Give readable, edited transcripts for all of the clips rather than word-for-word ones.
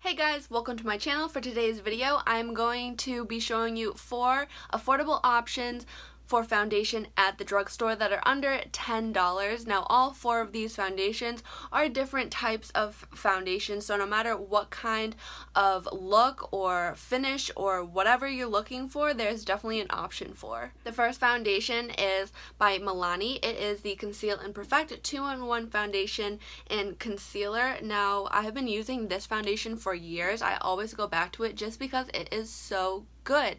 Hey guys, welcome to my channel. For today's video, I'm going to be showing you 4 affordable options for foundation at the drugstore that are under $10. Now, all 4 of these foundations are different types of foundation, so no matter what kind of look or finish or whatever you're looking for, there's definitely an option for. The first foundation is by Milani. It is the Conceal and Perfect 2-in-1 foundation and concealer. Now, I have been using this foundation for years. I always go back to it just because it is so good.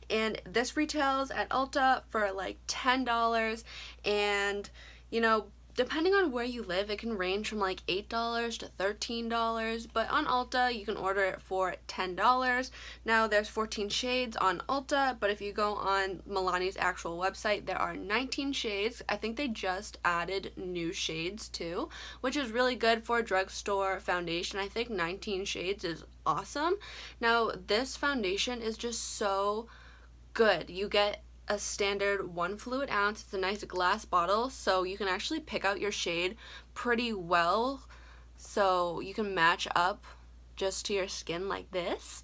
And this retails at Ulta for like $10, and depending on where you live, it can range from like $8 to $13, but on Ulta you can order it for $10. Now there's 14 shades on Ulta, but if you go on Milani's actual website, there are 19 shades. I think they just added new shades too, which is really good for a drugstore foundation. I think 19 shades is awesome. Now this foundation is just so good. You get a standard 1 fluid ounce. It's a nice glass bottle, so you can actually pick out your shade pretty well, so you can match up just to your skin like this,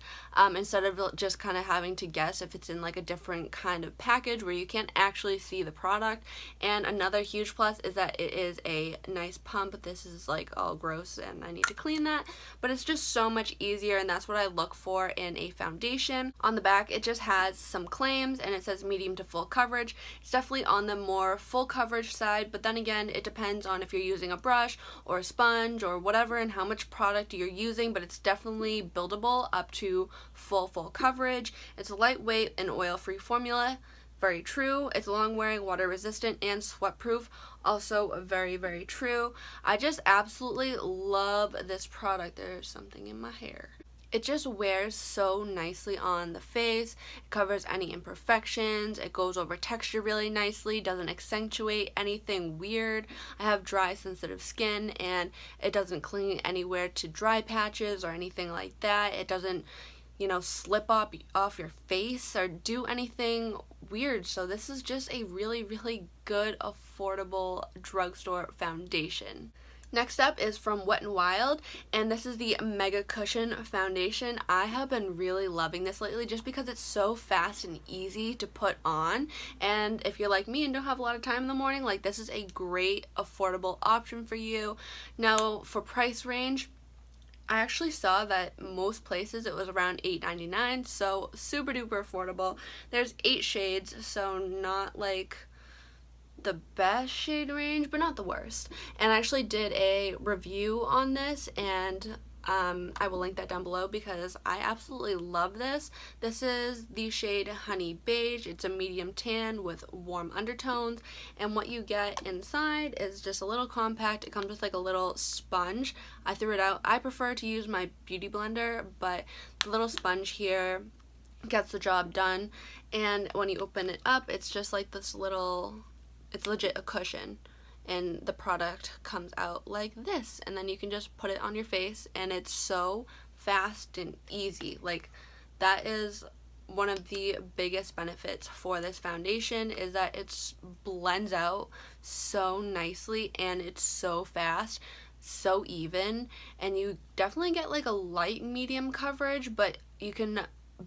instead of just kind of having to guess if it's in like a different kind of package where you can't actually see the product. And another huge plus is that it is a nice pump. This is like all gross and I need to clean that, but it's just so much easier, and that's what I look for in a foundation. On the back, it just has some claims and it says medium to full coverage. It's definitely on the more full coverage side, but then again, it depends on if you're using a brush or a sponge or whatever and how much product you're using, but it's definitely buildable up to full coverage. It's a lightweight and oil-free formula. Very true. It's long-wearing, water-resistant, and sweat-proof. Also very true. I just absolutely love this product. There's something in my hair. It just wears so nicely on the face. It covers any imperfections. It goes over texture really nicely. Doesn't accentuate anything weird. I have dry, sensitive skin, and it doesn't cling anywhere to dry patches or anything like that. It doesn't, slip off your face or do anything weird. So this is just a really good, affordable drugstore foundation. Next up is from Wet n Wild, and this is the Mega Cushion Foundation. I have been really loving this lately just because it's so fast and easy to put on, and if you're like me and don't have a lot of time in the morning, like this is a great affordable option for you. Now for price range, I actually saw that most places it was around $8.99, so super duper affordable. There's 8 shades, so not like the best shade range, but not the worst. And I actually did a review on this, and I will link that down below because I absolutely love this. This is the shade Honey Beige. It's a medium tan with warm undertones, and what you get inside is just a little compact. It comes with like a little sponge. I threw it out. I prefer to use my beauty blender, but the little sponge here gets the job done. And when you open it up, it's just like this little, it's legit a cushion, and the product comes out like this, and then you can just put it on your face, and it's so fast and easy. Like, that is one of the biggest benefits for this foundation, is that it blends out so nicely, and it's so fast, so even, and you definitely get like a light medium coverage, but you can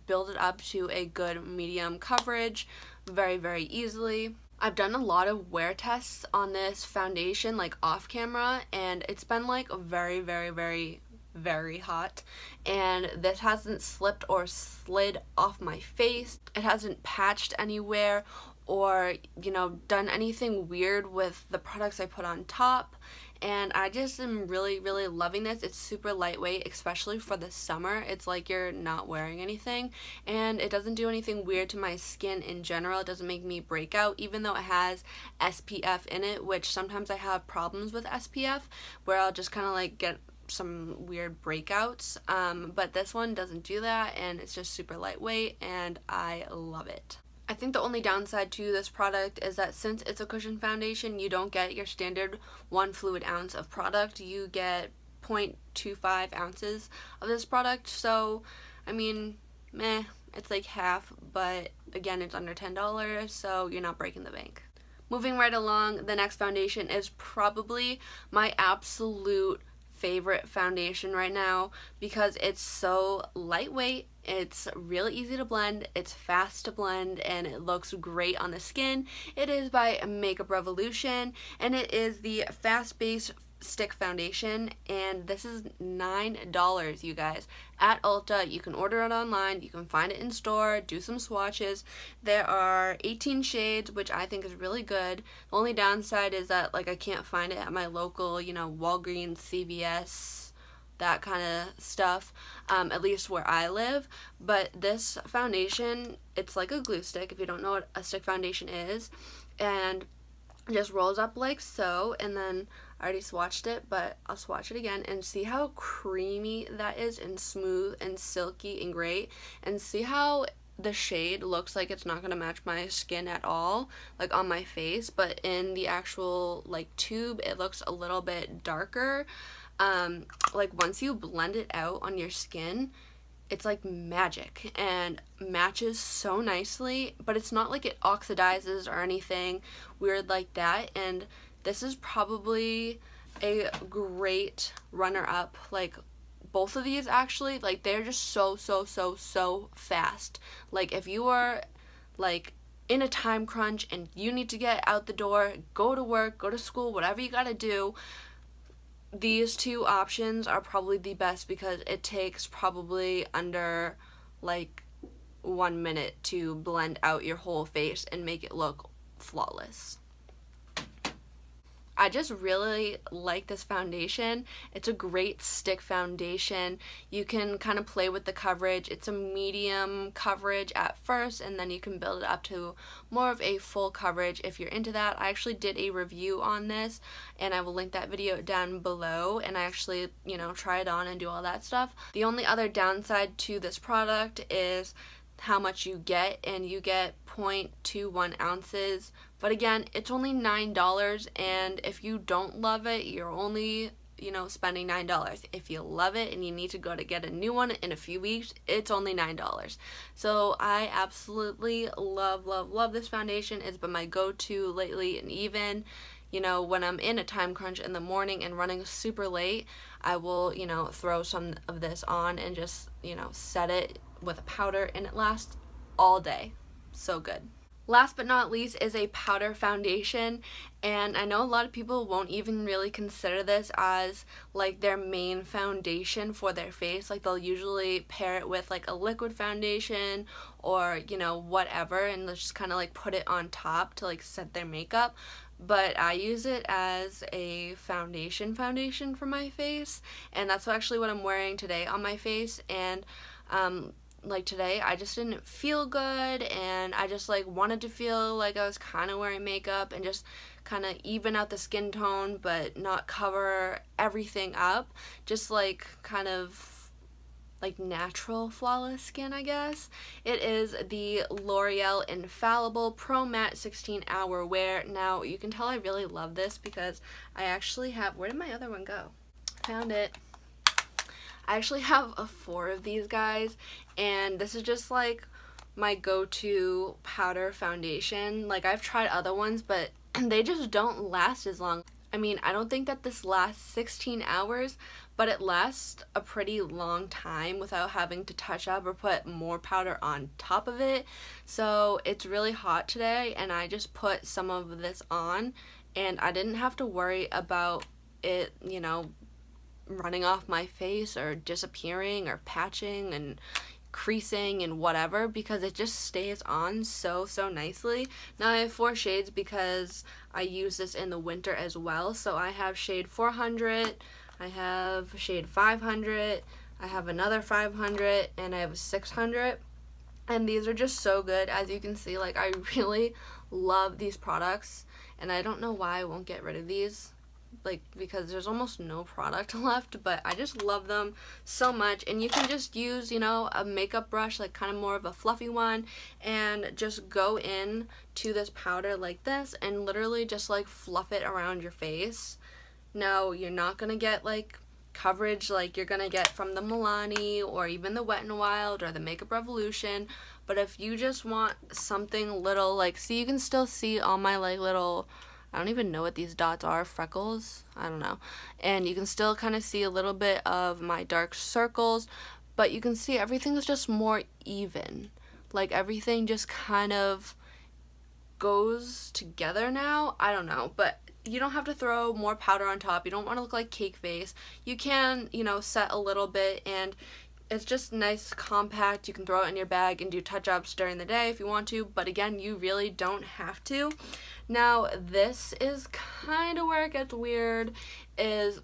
build it up to a good medium coverage very easily. I've done a lot of wear tests on this foundation, like off camera, and it's been like very hot, and this hasn't slipped or slid off my face. It hasn't patched anywhere or done anything weird with the products I put on top, and I just am really loving this. It's super lightweight, especially for the summer. It's like you're not wearing anything, and it doesn't do anything weird to my skin in general. It doesn't make me break out, even though it has SPF in it, which sometimes I have problems with SPF where I'll just kind of like get some weird breakouts, but this one doesn't do that, and it's just super lightweight, and I love it. I think the only downside to this product is that since it's a cushion foundation, you don't get your standard 1 fluid ounce of product. You get 0.25 ounces of this product, so I mean, meh, it's like half, but again, it's under $10, so you're not breaking the bank. Moving right along, the next foundation is probably my absolute favorite foundation right now because it's so lightweight, it's really easy to blend, it's fast to blend, and it looks great on the skin. It is by Makeup Revolution, and it is the Fast Base Stick Foundation, and this is $9, you guys, at Ulta. You can order it online, you can find it in store, do some swatches. There are 18 shades, which I think is really good. The only downside is that, like, I can't find it at my local, you know, Walgreens, CVS, that kind of stuff, at least where I live. But this foundation, it's like a glue stick, if you don't know what a stick foundation is, and it just rolls up like so. And then I already swatched it, but I'll swatch it again and see how creamy that is, and smooth and silky and great. And see how the shade looks like it's not going to match my skin at all, like on my face, but in the actual like tube it looks a little bit darker. Like once you blend it out on your skin, it's like magic and matches so nicely, but it's not like it oxidizes or anything weird like that. And this is probably a great runner-up. Like both of these actually, like they're just so fast. Like if you are like in a time crunch and you need to get out the door, go to work, go to school, whatever you gotta do, these two options are probably the best because it takes probably under like 1 minute to blend out your whole face and make it look flawless. I just really like this foundation. It's a great stick foundation. You can kind of play with the coverage. It's a medium coverage at first, and then you can build it up to more of a full coverage if you're into that. I actually did a review on this, and I will link that video down below, and I actually, you know, try it on and do all that stuff. The only other downside to this product is how much you get, and you get 0.21 ounces. But again, it's only $9, and if you don't love it, you're only, you know, spending $9. If you love it and you need to go to get a new one in a few weeks, it's only $9. So I absolutely love this foundation. It's been my go-to lately, and even, you know, when I'm in a time crunch in the morning and running super late, I will, you know, throw some of this on and just, you know, set it with a powder, and it lasts all day. So good. Last but not least is a powder foundation, and I know a lot of people won't even really consider this as like their main foundation for their face. Like they'll usually pair it with like a liquid foundation or, you know, whatever, and they'll just kind of like put it on top to like set their makeup. But I use it as a foundation for my face, and that's actually what I'm wearing today on my face. And like today I just didn't feel good, and I just like wanted to feel like I was kind of wearing makeup and just kind of even out the skin tone but not cover everything up, just like kind of like natural flawless skin, I guess. It is the L'Oreal Infallible Pro Matte 16 Hour Wear. Now you can tell I really love this because I actually have, where did my other one go? Found it. I actually have 4 of these guys, and this is just like my go-to powder foundation. Like I've tried other ones, but they just don't last as long. I mean, I don't think that this lasts 16 hours, but it lasts a pretty long time without having to touch up or put more powder on top of it. So it's really hot today, and I just put some of this on, and I didn't have to worry about it, you know, running off my face or disappearing or patching and creasing and whatever, because it just stays on so nicely. Now I have 4 shades because I use this in the winter as well. So I have shade 400, I have shade 500, I have another 500, and I have a 600. And these are just so good. As you can see, like I really love these products, and I don't know why I won't get rid of these, like because there's almost no product left, but I just love them so much. And you can just use, you know, a makeup brush, like kind of more of a fluffy one, and just go in to this powder like this and literally just like fluff it around your face. Now you're not gonna get like coverage like you're gonna get from the Milani or even the Wet n Wild or the Makeup Revolution, but if you just want something little, like, see, you can still see all my like little I don't even know what these dots are, freckles, I don't know. And you can still kind of see a little bit of my dark circles, but you can see everything's just more even. Like everything just kind of goes together now. I don't know, but you don't have to throw more powder on top. You don't want to look like cake face. You can, you know, set a little bit, and it's just nice, compact. You can throw it in your bag and do touch-ups during the day if you want to, but again, you really don't have to. Now, this is kind of where it gets weird, is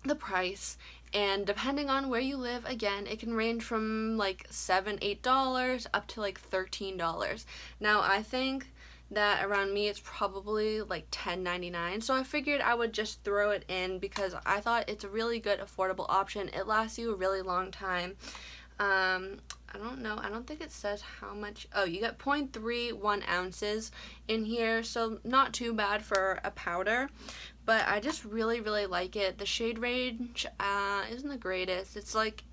the price. And depending on where you live, again, it can range from like $7, $8 up to like $13. Now, I think that around me it's probably like $10.99, so I figured I would just throw it in because I thought it's a really good affordable option. It lasts you a really long time. I don't know, I don't think it says how much. Oh, you get 0.31 ounces in here, so not too bad for a powder, but I just really like it. The shade range isn't the greatest. It's like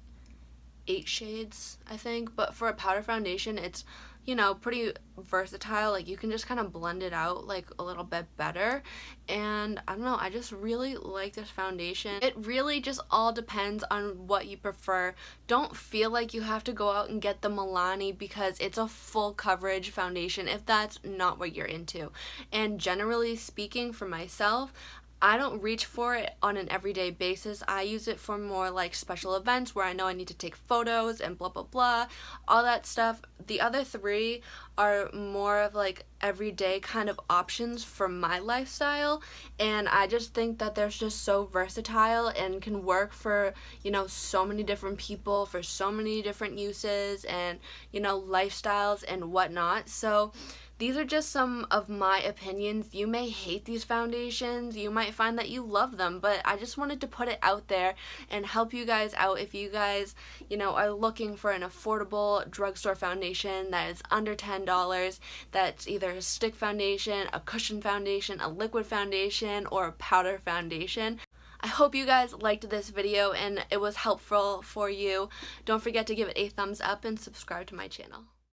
8 shades, I think, but for a powder foundation, it's, you know, pretty versatile. Like, you can just kind of blend it out like a little bit better, and I don't know, I just really like this foundation. It really just all depends on what you prefer. Don't feel like you have to go out and get the Milani because it's a full coverage foundation if that's not what you're into. And generally speaking, for myself, I don't reach for it on an everyday basis. I use it for more like special events where I know I need to take photos and blah blah blah, all that stuff. The other 3 are more of like everyday kind of options for my lifestyle, and I just think that they're just so versatile and can work for, you know, so many different people for so many different uses and, you know, lifestyles and whatnot. So these are just some of my opinions. You may hate these foundations, you might find that you love them, but I just wanted to put it out there and help you guys out if you guys, you know, are looking for an affordable drugstore foundation that is under $10, that's either a stick foundation, a cushion foundation, a liquid foundation, or a powder foundation. I hope you guys liked this video and it was helpful for you. Don't forget to give it a thumbs up and subscribe to my channel.